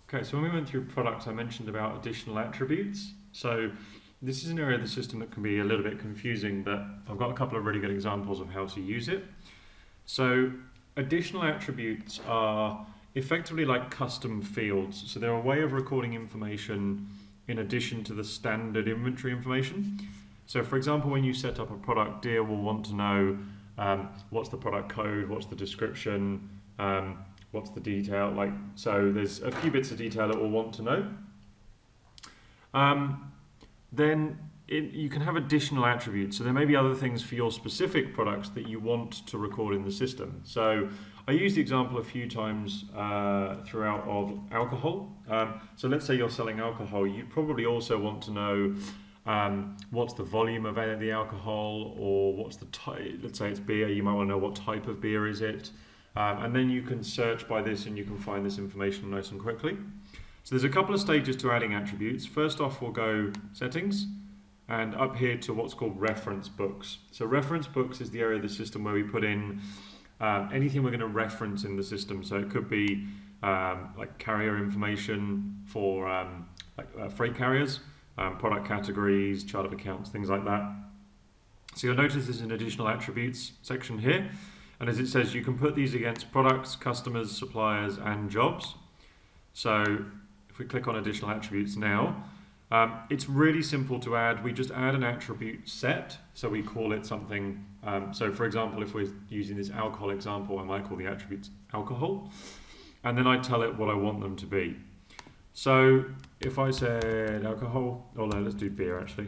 Okay, so when we went through products, I mentioned about additional attributes. So this is an area of the system that can be a little bit confusing, but I've got a couple of really good examples of how to use it. So additional attributes are effectively like custom fields. So they're a way of recording information in addition to the standard inventory information. So for example, when you set up a product, Deer will want to know what's the product code, what's the description, what's the detail, so there's a few bits of detail it will want to know. Then you can have additional attributes. So there may be other things for your specific products that you want to record in the system. So I used the example a few times throughout of alcohol. So let's say you're selling alcohol, you probably also want to know what's the volume of the alcohol, or what's the type. Let's say it's beer, you might want to know what type of beer is it. And then you can search by this and you can find this information nice and quickly. So there's a couple of stages to adding attributes. First off, we'll go settings and up here to what's called reference books. So reference books is the area of the system where we put in anything we're going to reference in the system. So it could be like carrier information for freight carriers, product categories, chart of accounts, things like that. So you'll notice there's an additional attributes section here. And as it says, you can put these against products, customers, suppliers, and jobs. So if we click on additional attributes now, it's really simple to add. We just add an attribute set. So we call it something. So for example, if we're using this alcohol example, I might call the attributes alcohol. And then I tell it what I want them to be. So if I said alcohol, oh no, let's do beer actually.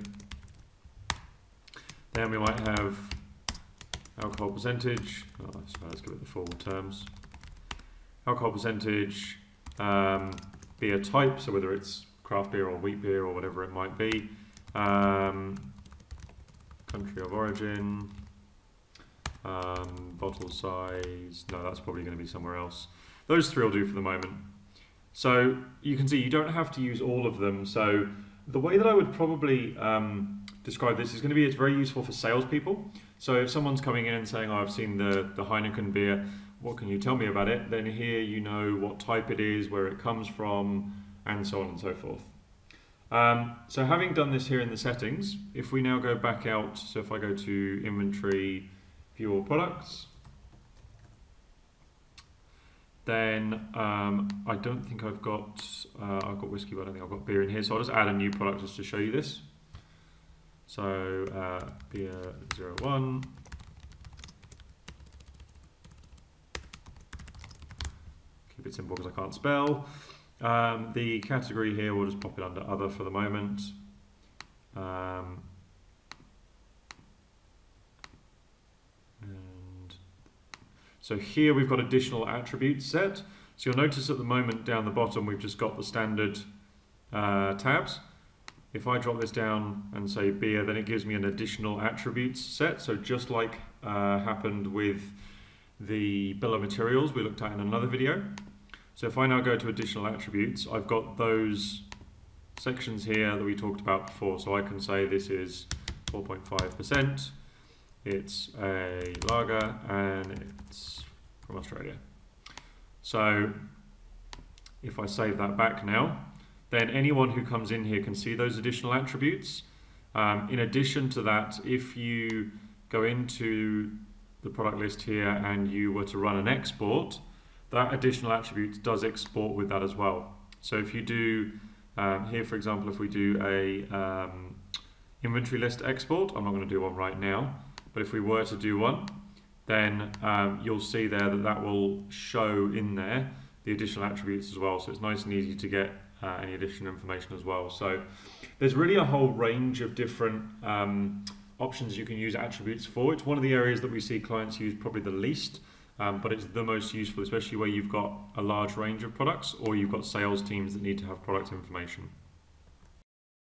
Then we might have alcohol percentage, let's give it the full terms. Alcohol percentage, beer type, so whether it's craft beer or wheat beer or whatever it might be. Country of origin, bottle size, no, that's probably going to be somewhere else. Those three will do for the moment. So you can see you don't have to use all of them. So the way that I would probably describe this is going to be, it's very useful for salespeople. So if someone's coming in and saying, oh, I've seen the Heineken beer, what can you tell me about it? Then here you know what type it is, where it comes from, and so on and so forth. So having done this here in the settings, if we now go back out, so if I go to inventory, view all products, then I don't think I've got whiskey, but I don't think I've got beer in here. So I'll just add a new product just to show you this. So beer 01. Keep it simple because I can't spell. The category here, we'll just pop it under other for the moment. And so here we've got additional attributes set. So you'll notice at the moment down the bottom we've just got the standard tabs. If I drop this down and say beer, then it gives me an additional attributes set. So just like happened with the bill of materials we looked at in another video. So if I now go to additional attributes, I've got those sections here that we talked about before. So I can say this is 4.5%, it's a lager, and it's from Australia. So if I save that back now, then anyone who comes in here can see those additional attributes. In addition to that, if you go into the product list here and you were to run an export, that additional attribute does export with that as well. So if you do, here for example, if we do a inventory list export, I'm not going to do one right now, but if we were to do one, then you'll see there that that will show in there the additional attributes as well. So it's nice and easy to get any additional information as well. So there's really a whole range of different options you can use attributes for. It's one of the areas that we see clients use probably the least, but it's the most useful, especially where you've got a large range of products or you've got sales teams that need to have product information.